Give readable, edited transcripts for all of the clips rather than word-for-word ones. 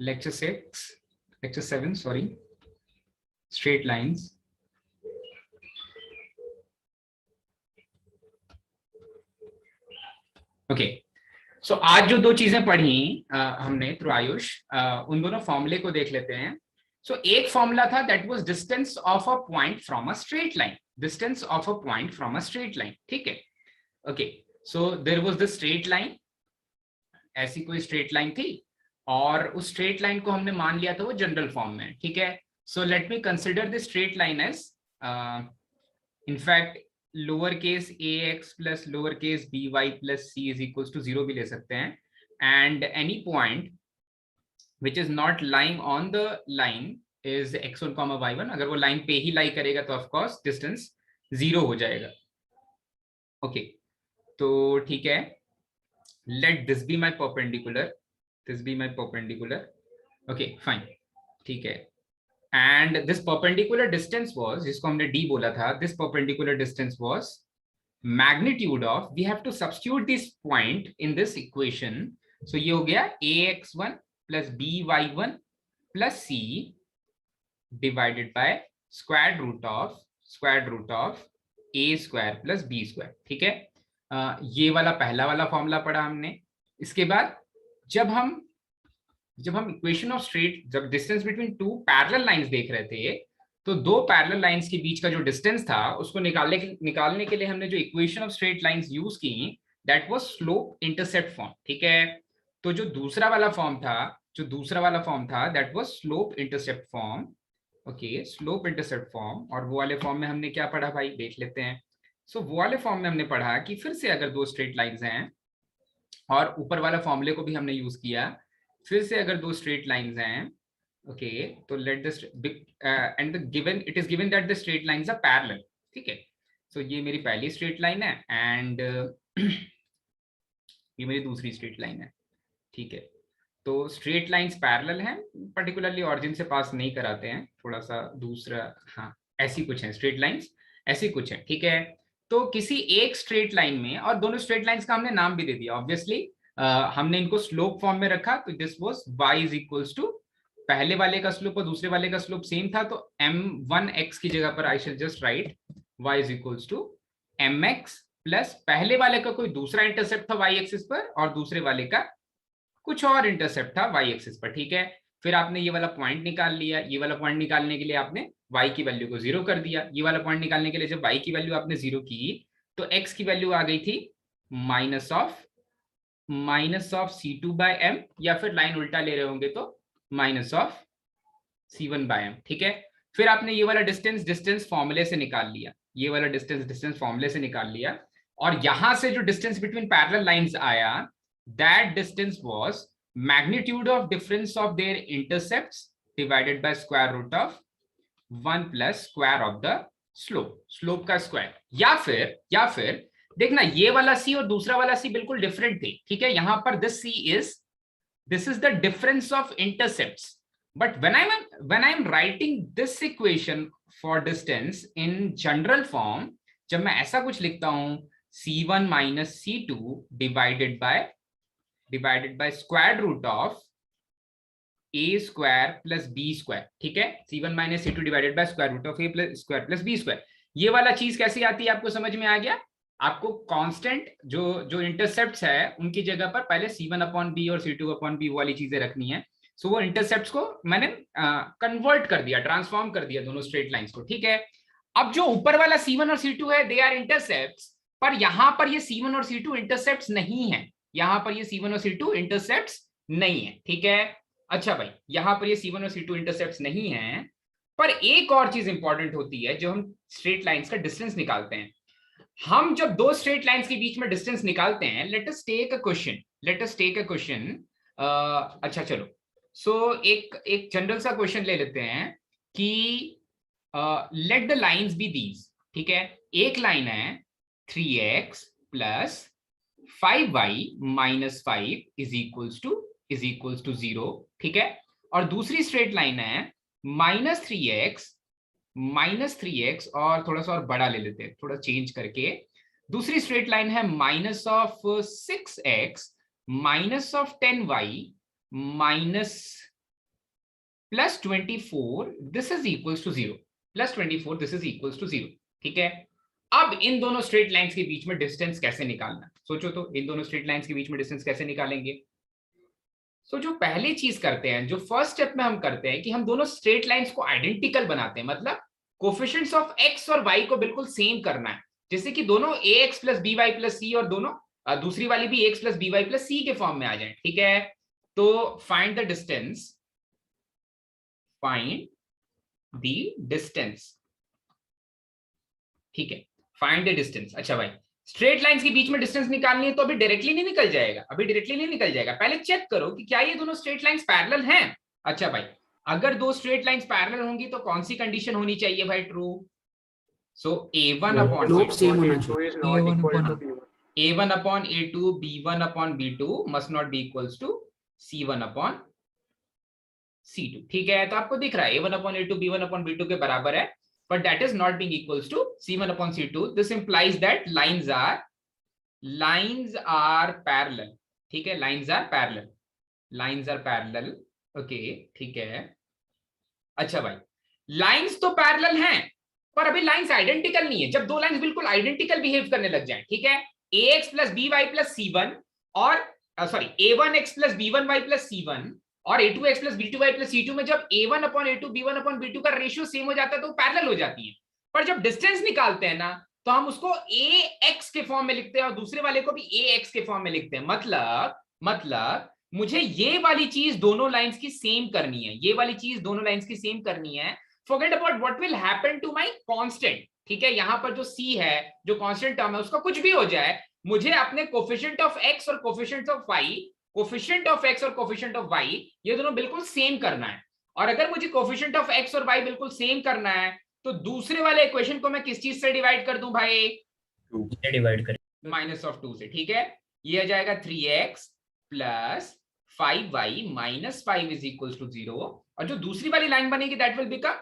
lecture 6, lecture 7, sorry, straight lines. Okay, सो आज जो दो चीजें पढ़ी हमने थ्रू आयुष, उन दोनों फॉर्मूले को देख लेते हैं. सो एक फॉर्मूला था that was distance of a point from a straight line, distance of a point from a straight line. ठीक है, okay. So there was the straight line, ऐसी कोई स्ट्रेट लाइन थी और उस स्ट्रेट लाइन को हमने मान लिया था वो जनरल फॉर्म में. ठीक है, so let me consider the straight line as in fact lower case a x plus lower case b y plus c is equal to 0 भी ले सकते हैं. And any point which is not lying on the line is x1, y1. अगर वो line पे ही लाई करेगा तो of course distance 0 हो जाएगा. ओके, तो ठीक है, let this be my perpendicular, this be my perpendicular. Okay, fine, ठीक है. And this perpendicular distance was, जिसको हमने d बोला था, this perpendicular distance was magnitude of, we have to substitute this point in this equation. So ये हो गया ax1 plus by1 plus c divided by square root of a square plus b square. ठीक है, ये वाला पहला वाला formula पढ़ा हमने. इसके बाद जब हम इक्वेशन ऑफ स्ट्रेट, जब distance between two parallel lines देख रहे थे, तो दो पैरेलल लाइंस के बीच का जो डिस्टेंस था उसको निकालने के लिए हमने जो equation of straight lines use की, that was slope intercept form. ठीक है, तो जो दूसरा वाला फॉर्म था that was slope intercept form. Okay, slope intercept form. और वो वाले फॉर्म में हमने क्या पढ़ा भाई, देख लेते हैं. सो वो वाले फॉर्म में हमने पढ़ा कि फिर से अगर दो स्ट्रेट लाइंस हैं, और ऊपर वाला फॉर्मूले को भी हमने यूज किया, फिर से अगर दो स्ट्रेट लाइंस हैं, ओके, तो let this and the given, it is given that the straight lines are parallel. ठीक है, सो ये मेरी पहली स्ट्रेट लाइन है एंड ये मेरी दूसरी स्ट्रेट लाइन है. ठीक है, तो स्ट्रेट लाइंस पैरेलल हैं, पर्टिकुलरली ऑरिजिन से पास नहीं कराते हैं, थोड़ा सा दूसरा, हाँ ऐसी कुछ है स्ट्रेट लाइंस, ऐसी कुछ है. ठीक है, तो किसी एक स्ट्रेट लाइन में, और दोनों स्ट्रेट लाइंस का हमने नाम भी दे दिया ऑब्वियसली, हमने इनको स्लोप फॉर्म में रखा. तो this was y is equals to, पहले वाले का स्लोप और दूसरे वाले का स्लोप सेम था, तो m1x की जगह पर I should just write y is equals to mx plus पहले वाले का कोई दूसरा इंटरसेप्ट था y एक्सिस पर और दूसरे वाले का कुछ और इंटरसेप्ट था y एक्सिस पर. ठीक है, फिर आपने ये वाला पॉइंट निकाल लिया, ये वाला पॉइंट निकालने के लिए आपने y की वैल्यू को 0 कर दिया, ये वाला पॉइंट निकालने के लिए जब y की वैल्यू आपने 0 की तो x की वैल्यू आ गई थी minus of c2 bye m, या फिर लाइन उल्टा ले रहे होंगे तो minus of c1 bye m. ठीक है, फिर आपने ये वाला डिस्टेंस फॉर्मूले से निकाल लिया, ये वाला डिस्टेंस फॉर्मूले से निकाल लिया, और यहां से जो डिस्टेंस बिटवीन पैरेलल लाइंस आया, that distance was magnitude of difference of their intercepts divided by square root of 1 plus square of the slope का स्क्वायर. या फिर देखना, ये वाला सी और दूसरा वाला सी बिल्कुल डिफरेंट थे. ठीक है, यहां पर this is the difference of intercepts. But when I am writing this equation for distance in general form, जब मैं ऐसा कुछ लिखता हूं c1 minus c2 divided by square root of a square plus b square. ठीक है, c1 minus c2 divided by square root of a square plus b square. ये वाला चीज कैसी आती है, आपको समझ में आ गया? आपको कांस्टेंट जो इंटरसेप्ट्स है उनकी जगह पर पहले c1 अपॉन b और c2 अपॉन b वाली चीजें रखनी है. सो वो इंटरसेप्ट्स को मैंने कन्वर्ट कर दिया, ट्रांसफॉर्म कर दिया दोनों स्ट्रेट लाइंस को. ठीक है, अब जो ऊपर वाला c1 और c2 है, दे आर इंटरसेप्ट्स, पर यहां पर ये c1 और c2 इंटरसेप्ट्स नहीं है, यहां पर ये c1 और c2 इंटरसेप्ट्स नहीं है. ठीक है, अच्छा भाई, यहां पर ये c1 और c2 इंटरसेप्ट्स नहीं है, पर एक और चीज इंपॉर्टेंट होती है, जो हम स्ट्रेट लाइंस का डिस्टेंस निकालते हैं. हम जब दो स्ट्रेट लाइंस के बीच में डिस्टेंस निकालते हैं, let us take a question. अच्छा चलो, सो एक जनरल सा क्वेश्चन ले लेते हैं कि let the lines be these. ठीक है, एक लाइन है 3x plus 5y minus 5 is equals to 0. ठीक है, और दूसरी स्ट्रेट लाइन है माइनस 3x और थोड़ा सा और बड़ा ले लेते हैं, थोड़ा चेंज करके. दूसरी स्ट्रेट लाइन है minus of 6x minus of 10y minus plus 24 this is equals to 0, plus 24 this is equals to 0, ठीक है। अब इन दोनों स्ट्रेट लाइंस के बीच में डिस्टेंस कैसे निकालना, सोचो तो, इन दोनों स्ट्रेट लाइंस के बीच में डिस्टेंस कैसे निकालेंगे। सो जो पहली चीज करते हैं, जो फर्स्ट स्टेप में हम करते हैं कि हम दोनों स्ट्रेट लाइंस को आइडेंटिकल बनाते हैं, मतलब कोफिशिएंट्स ऑफ एक्स और वाई को बिल्कुल सेम करना है, जैसे कि दोनों a x plus b y plus c और दोनों दूसरी वाली भी x plus b y plus c के फॉर्म में आ जाए, ठीक है। तो find the distance, find the distance, ठीक है, फाइंड द डिस्टेंस। अच्छा भाई, स्ट्रेट लाइंस के बीच में डिस्टेंस निकालनी है तो अभी डायरेक्टली नहीं निकल जाएगा, अभी डायरेक्टली नहीं निकल जाएगा, पहले चेक करो कि क्या ये दोनों स्ट्रेट लाइंस पैरेलल हैं। अच्छा भाई, अगर दो स्ट्रेट लाइंस पैरेलल होंगी तो कौन सी कंडीशन होनी चाहिए भाई, true. So a1 upon slope same होना चाहिए, a1 upon a2 b1 upon b2 must not be equals to c1 upon c2, ठीक है। तो आपको दिख रहा है a1 upon a2 b1 upon b2 के बराबर है, but that is not being equals to c1 upon c2. This implies that lines are parallel, ठीक है, lines are parallel, okay, ठीक है। अच्छा भाई, लाइंस तो पैरेलल हैं पर अभी लाइंस आइडेंटिकल नहीं है। जब दो लाइंस बिल्कुल आइडेंटिकल बिहेव करने लग जाए, ठीक है, ax plus b y plus c1 और sorry a1x plus b1y plus c1 और a2x plus b2y plus c2 में जब a1 upon a2 b1 upon b2 का रेशियो सेम हो जाता है तो पैरेलल हो जाती है। पर जब डिस्टेंस निकालते हैं ना तो हम उसको ax के फॉर्म में लिखते हैं और दूसरे वाले को भी ax के फॉर्म में लिखते हैं। मतलब मुझे ये वाली चीज दोनों लाइंस की सेम करनी है, ये वाली चीज दोनों लाइंस की सेम करनी है। Forget about what will happen to my constant, ठीक है, यहां पर जो c है, जो कांस्टेंट टर्म है, उसका कुछ भी हो जाए, मुझे अपने कोफिशिएंट ऑफ x और coefficient of y, coefficient of x और कोफिशिएंट ऑफ y ये दोनों बिल्कुल सेम करना है। और अगर मुझे कोफिशिएंट ऑफ x और y बिल्कुल सेम करना है तो दूसरे वाले इक्वेशन को मैं किस चीज से डिवाइड कर दूं भाई, 2 से डिवाइड करें, -2 से, ठीक है। ये आ जाएगा 3x plus 5y minus 5 is equal to 0, और जो दूसरी वाली लाइन बनेगी दैट विल बिकम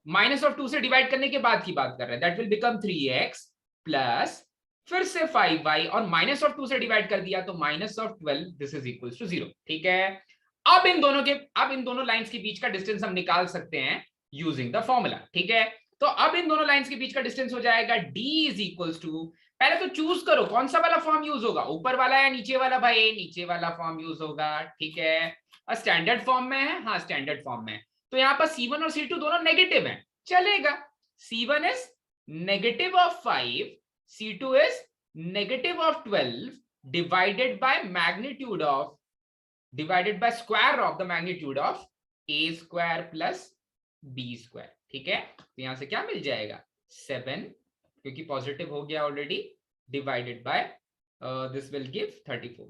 -2 से डिवाइड करने के बाद की बात कर रहे हैं, that will become 3x plus फिर से 5y और -2 से डिवाइड कर दिया तो -12 दिस इज इक्वल टू 0, ठीक है। अब इन दोनों लाइंस के बीच का डिस्टेंस हम निकाल सकते हैं यूजिंग द फॉर्मूला, ठीक है। तो अब इन दोनों लाइंस के बीच का डिस्टेंस हो जाएगा d इज इक्वल टू, पहले तो चूज करो कौन सा वाला फॉर्म यूज होगा, ऊपर वाला या नीचे वाला भाई, नीचे वाला फॉर्म यूज होगा, ठीक है। स्टैंडर्ड फॉर्म में है, हाँ स्टैंडर्ड फॉर्म में। तो यहाँ पर c1 और c2 दोनों नेगेटिव हैं, चलेगा। c1 is negative of 5, c2 is negative of 12 divided by magnitude of, divided by square of the magnitude of a square plus b square, ठीक है। तो यहां से क्या मिल जाएगा 7, क्योंकि पॉजिटिव हो गया already, divided by this will give 34,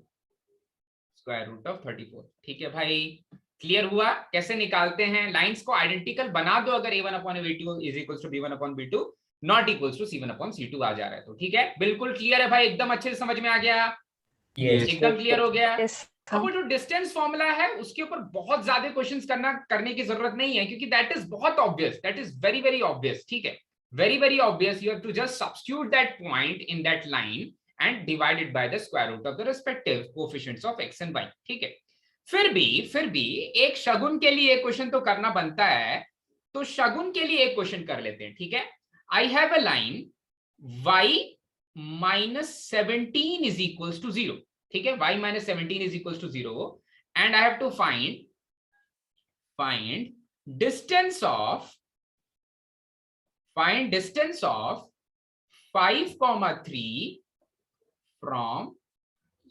square root of 34, ठीक है भाई। क्लियर हुआ कैसे निकालते हैं, लाइंस को आइडेंटिकल बना दो अगर a1 upon a2 is equals to b1 upon b2 not equals to c1 upon c2 आ जा रहा है, तो ठीक है, बिल्कुल क्लियर है भाई, एकदम अच्छे से समझ में आ गया, एकदम क्लियर हो गया। अब वो जो डिस्टेंस फॉर्मूला है उसके ऊपर बहुत ज्यादा क्वेश्चंस करने की जरूरत नहीं है, क्योंकि दैट इज बहुत obvious, that is very very obvious, ठीक है, very very obvious. You have to just substitute that point in that line and divide it by the square root of the respective coefficients of x and y, ठीक है। फिर भी एक शगुन के लिए एक क्वेश्चन तो करना बनता है, तो शगुन के लिए एक क्वेश्चन कर लेते हैं, ठीक है। I have a line y minus 17 is equals to 0, ठीक है, y minus 17 is equals to 0 and I have to find distance of 5,3 from,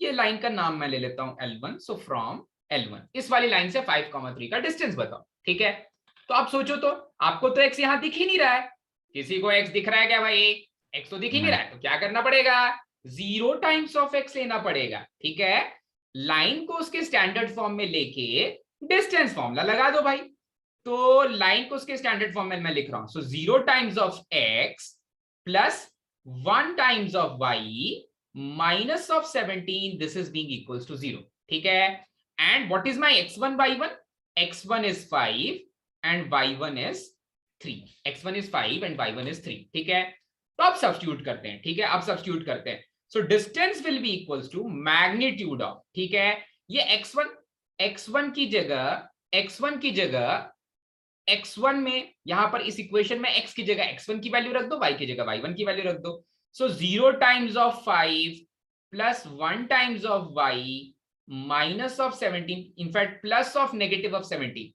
ये लाइन का नाम मैं ले लेता हूं L1, सो फ्रॉम L1 इस वाली लाइन से 5,3 का डिस्टेंस बताओ, ठीक है। तो आप सोचो तो, आपको तो x यहां दिख ही नहीं रहा है, किसी को x दिख रहा है क्या भाई, x तो दिख ही नहीं रहा है, तो क्या करना पड़ेगा 0 टाइम्स ऑफ x लेना पड़ेगा, ठीक है। लाइन को उसके स्टैंडर्ड फॉर्म में लेके डिस्टेंस फॉर्मूला लगा दो भाई, तो लाइन को उसके स्टैंडर्ड फॉर्म में मैं लिख रहा हूं, so 0 times of x plus 1 times of y minus of 17 this is being equals to 0, ठीक है। And what is my x1 y1, x1 is 5 and y1 is 3, x1 is 5 and y1 is 3, ठीक है। तो अब substitute करते हैं, ठीक है, अब सब्स्टिट्यूट करते हैं। So distance will be equals to magnitude of, ठीक है, ये x1 की जगह x1 की जगह x1 में यहां पर इस इक्वेशन में x की जगह x1 की वैल्यू रख दो, y की जगह y1 की वैल्यू रख दो। So 0 times of 5 plus 1 times of y minus of 17, in fact plus of negative of 17,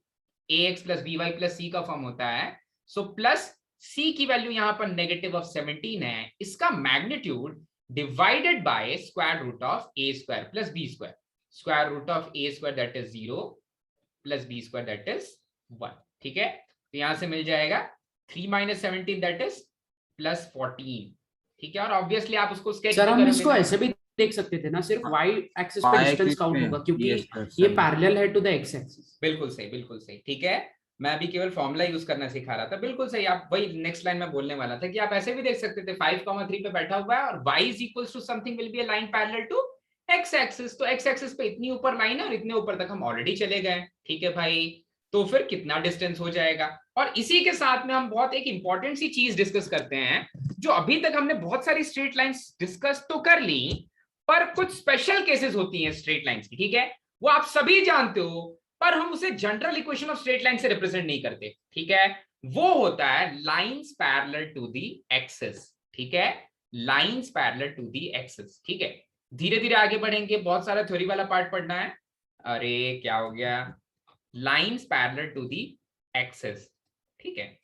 ax plus by plus c का फॉर्म होता है। सो प्लस c की वैल्यू यहां पर नेगेटिव ऑफ 17 है, इसका magnitude divided by square root of a square plus b square, square root of a square that is 0 plus b square that is 1। ठीक है, तो यहां से मिल जाएगा 3 माइनस 17 दैट इज प्लस 14। ठीक है, और ऑब्वियसली आप उसको स्केच सर भी हम करोगे इसको ना। ऐसे भी देख सकते थे ना, सिर्फ y एक्सिस पे Y डिस्टेंस एक्सिस काउंट पे, होगा क्योंकि yes, sir, ये सही। पैरेलल है टू द x एक्सिस। बिल्कुल सही, बिल्कुल सही। ठीक है, मैं अभी केवल फॉर्मूला यूज करना सिखा रहा था। बिल्कुल सही, आप वही नेक्स्ट लाइन में बोलने वाला था कि आप ऐसे भी देख सकते थे 5,3 पे बैठा हुआ है और y is equals to something will be a line parallel to x axis. तो x एक्सिस पे इतनी ऊपर लाइन है और इतने ऊपर तक हम ऑलरेडी चले गए। ठीक है भाई, तो फिर कितना डिस्टेंस हो जाएगा। और इसी के साथ में हम बहुत एक इंपॉर्टेंट सी चीज डिस्कस करते हैं, जो अभी तक हमने बहुत सारी स्ट्रेट लाइंस डिस्कस तो कर ली, पर कुछ स्पेशल केसेस होती हैं स्ट्रेट लाइंस की। ठीक है, वो आप सभी जानते हो, पर हम उसे general equation of straight line से रिप्रेजेंट नहीं करते। ठीक है, वो होता है lines parallel to the axis. ठीक है, lines parallel to the axis. ठीक है, धीरे धीरे आगे बढ़ेंगे, बहुत सारा थ्योरी वाला पार्ट पढ़ना है। अरे क्या हो गया, lines parallel to the axis. ठीक है,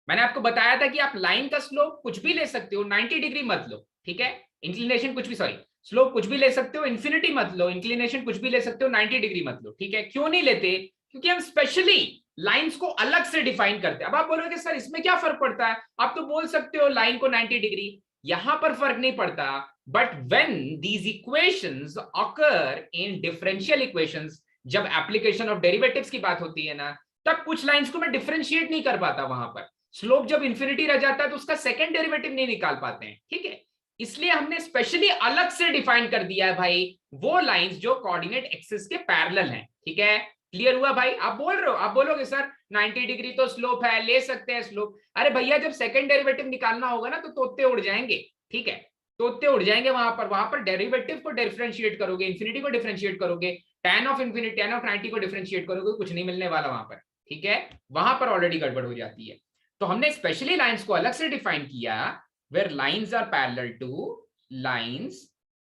मैंने आपको बताया था कि आप लाइन का स्लोप कुछ भी ले सकते हो, 90 डिग्री मत लो। ठीक है, इंक्लिनेशन कुछ भी, सॉरी स्लोप कुछ भी ले सकते हो, इन्फिनिटी मत लो, इंक्लिनेशन कुछ भी ले सकते हो, 90 डिग्री मत लो। ठीक है, क्यों नहीं लेते? क्योंकि हम स्पेशली लाइंस को अलग से डिफाइन करते हैं। अब आप बोलोगे सर इसमें क्या फर्क पड़ता है? आप तो बोल सकते हो लाइन को 90 डिग्री, यहां पर फर्क नहीं पड़ता। But when these equations occur in differential equations, जब एप्लीकेशन ऑफ डेरिवेटिव्स की बात होती है ना, तब कुछ लाइंस को मैं डिफरेंशिएट नहीं कर पाता। वहां पर स्लोप जब इंफिनिटी रह जाता है तो उसका सेकंड डेरिवेटिव नहीं निकाल पाते हैं। ठीक है, इसलिए हमने स्पेशली अलग से डिफाइन कर दिया है भाई वो लाइंस जो कोऑर्डिनेट एक्सिस के पैरेलल हैं। ठीक है, क्लियर हुआ भाई? आप बोल रहे हो, आप बोलोगे सर 90 डिग्री तो स्लोप है, ले सकते हैं स्लोप। अरे भैया जब सेकंड डेरिवेटिव निकालना होगा ना तो तोते उड़ जाएंगे। ठीक है, तोते उड़ जाएंगे। वहां पर डेरिवेटिव को डिफरेंशिएट करोगे, इंफिनिटी को डिफरेंशिएट करोगे, tan of infinity, tan of 90 को डिफरेंशिएट करोगे, कुछ नहीं मिलने वाला वहां पर। ठीक है, वहां पर ऑलरेडी गड़बड़ हो जाती है। तो हमने स्पेशली लाइंस को अलग से डिफाइन किया, where lines are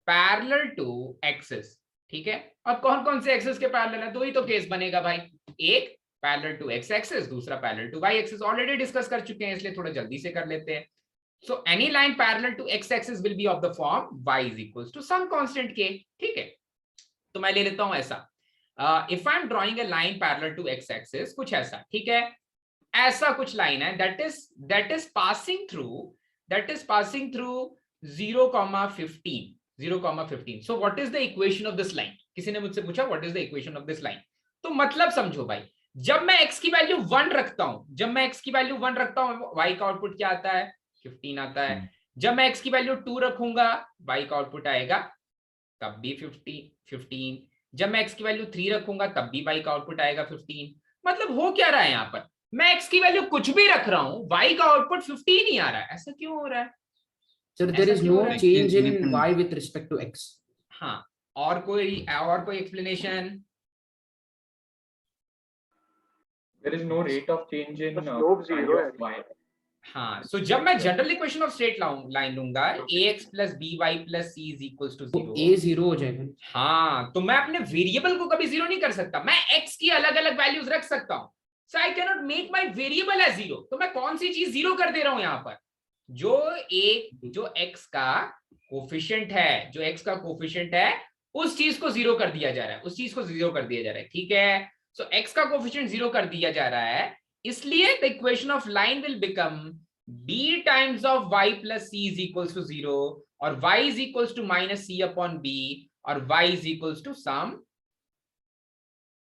parallel to axis। ठीक है, और कौन कौन से एक्सिस के पैरेलल है? दो ही तो केस बनेगा भाई, एक पैरेलल टू एक्स एक्सिस, दूसरा parallel to y axis. Already discuss कर चुके हैं, इसलिए थोड़ा जल्दी से कर लेते हैं। So any line parallel to x axis will be of the form y is equals to some constant k। ठीक है, तो मैं ले लेता हूं ऐसा, if I am drawing a line parallel to x axis, कुछ ऐसा। ठीक है, ऐसा कुछ लाइन है that is passing through 0,15 0,15। so what is the equation of this line? किसी ने मुझसे पूछा what is the equation of this line? तो मतलब समझो भाई, जब मैं x की वैल्यू 1 रखता हूं, y का आउटपुट क्या आता है? 15 आता है। जब मैं x की वैल्यू 2 रखूंगा, y का आउटपुट आएगा तब भी 15। जब मैं x की वैल्यू 3 रखूंगा तब भी y का आउटपुट आएगा 15। मतलब हो क्या रहा है? यहां पर मैं x की वैल्यू कुछ भी रख रहा हूं, y का आउटपुट 15 ही आ रहा है। ऐसा क्यों हो रहा है? Sir there is no change in y with respect to x। हाँ, और कोई explanation? There is no rate of change in slope zero of y. हाँ, सो जब मैं general equation of straight line लूंगा, ax plus by plus c is equals to 0, a 0 हो जाएगा। हाँ, तो मैं अपने वेरिएबल को कभी 0 नहीं कर सकता। मैं x की अलग अलग वैल्यूज रख सकता हूं, so I can not make my variable as 0। तो मैं कौन सी चीज 0 कर दे रहा हूं यहां पर? जो x का कोफिशिएंट है, उस चीज को 0 कर दिया जा रहा है। ठीक है, सो x का कोफिशिएंट 0 कर दिया जा रहा है, इसलिए the equation of line will become b times of y plus c is equals to 0, और y is equals to minus c upon b, और y is equals to some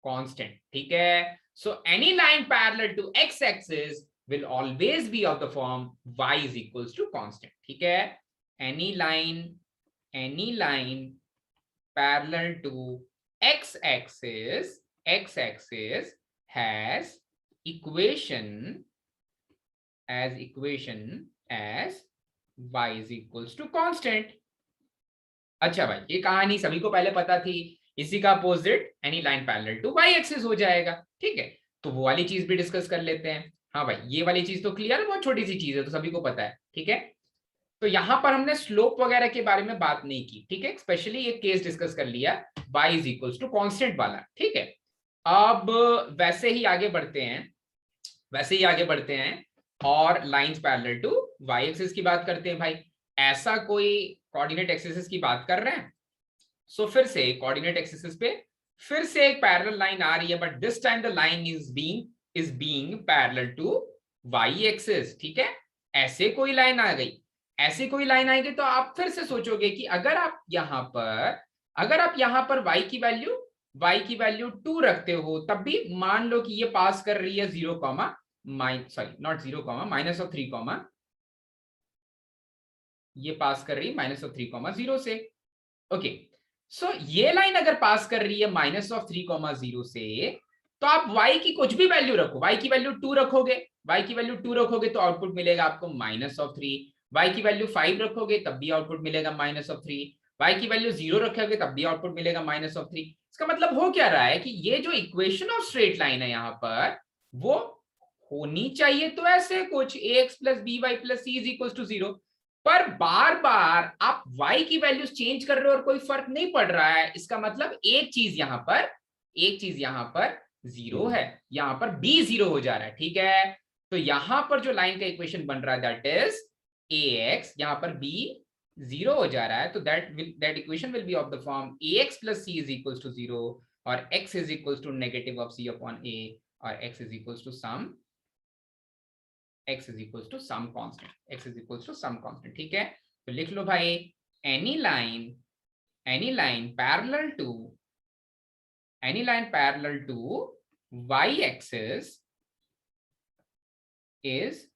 constant. ठीक है, so any line parallel to x axis will always be of the form y is equals to constant। ठीक है, any line parallel to x axis has equation as y is equals to constant। अच्छा भाई, ये कहानी सभी को पहले पता थी, इसी का opposite any line parallel to y axis हो जाएगा। ठीक है, तो वो वाली चीज भी डिस्कस कर लेते हैं। हाँ भाई, ये वाली चीज तो क्लियर है, बहुत छोटी सी चीज है तो सभी को पता है। ठीक है, तो यहां पर हमने स्लोप वगैरह के बारे में बात नहीं की। ठीक है, स्पेशली एक केस डिस्कस कर लिया y is equal to constant वाला। ठीक है, अब वैसे ही आगे बढ़ते हैं और lines parallel to y axis की बात करते हैं। भाई ऐसा कोई कोऑर्डिनेट एक्सिस की बात कर रहे हैं, सो फिर से कोऑर्डिनेट एक्सिस पे फिर से एक पैरेलल लाइन आ रही है, but this time the line is being parallel to y axis. ठीक है, ऐसे कोई लाइन आ गई, ऐसी कोई लाइन आएगी तो आप फिर से सोचोगे कि अगर आप यहां पर y की वैल्यू 2 रखते हो, तब भी मान लो कि ये पास कर रही है 0, माइनस ऑफ 3, ये पास कर रही है माइनस ऑफ 3, 0 से। ओके, सो ये लाइन अगर पास कर रही है माइनस ऑफ 3, 0 से, तो आप y की कुछ भी वैल्यू रखो, y की वैल्यू 2 रखोगे, तो आउटपुट मिलेगा आपको माइनस ऑफ 3। y की वैल्यू 5 रखोगे तब भी आउटपुट मिलेगा माइनस ऑफ 3। y की वैल्यू 0 रखोगे तब भी आउटपुट मिलेगा माइनस ऑफ 3। इसका मतलब हो क्या रहा है कि ये जो इक्वेशन ऑफ स्ट्रेट लाइन है यहाँ पर, वो होनी चाहिए तो ऐसे कुछ ax plus by plus c is equal to 0, पर बार बार आप y की वैल्यूज चेंज कर रहे हो और कोई फर्क नहीं पड़ रहा है। इसका मतलब एक चीज यहाँ पर 0 है, यहाँ पर b 0 हो जा रहा है। ठीक है, तो यहाँ पर जो लाइन का इक्वेशन बन रहा है दैट इज ax, यहाँ पर b 0 हो जा रहा है, तो that equation will be of the form ax plus c is equal to 0 और x is equal to negative of c upon a और x is equal to some constant. ठीक है, तो लिख लो भाई, any line parallel to y axis is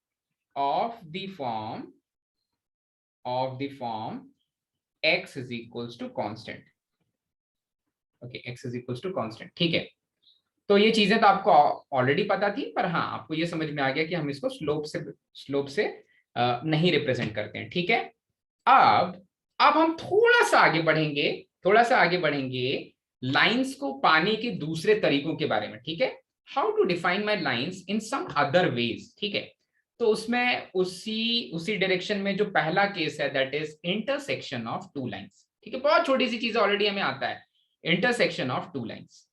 of the form x is equals to constant. Okay, x is equals to constant. ठीक है, तो ये चीजें तो आपको ऑलरेडी पता थी, पर हाँ आपको ये समझ में आ गया कि हम इसको स्लोप से नहीं रिप्रेजेंट करते हैं। ठीक है, अब हम थोड़ा सा आगे बढ़ेंगे लाइंस को पाने के दूसरे तरीकों के बारे में। ठीक है, how to define my lines in some other ways. ठीक है, तो उसमें उसी डायरेक्शन में जो पहला केस है that is intersection of two lines. ठीक है, बहुत छोटी सी चीज ऑलरेडी हमें आता है, इंटरसेक्शन ऑफ टू लाइंस।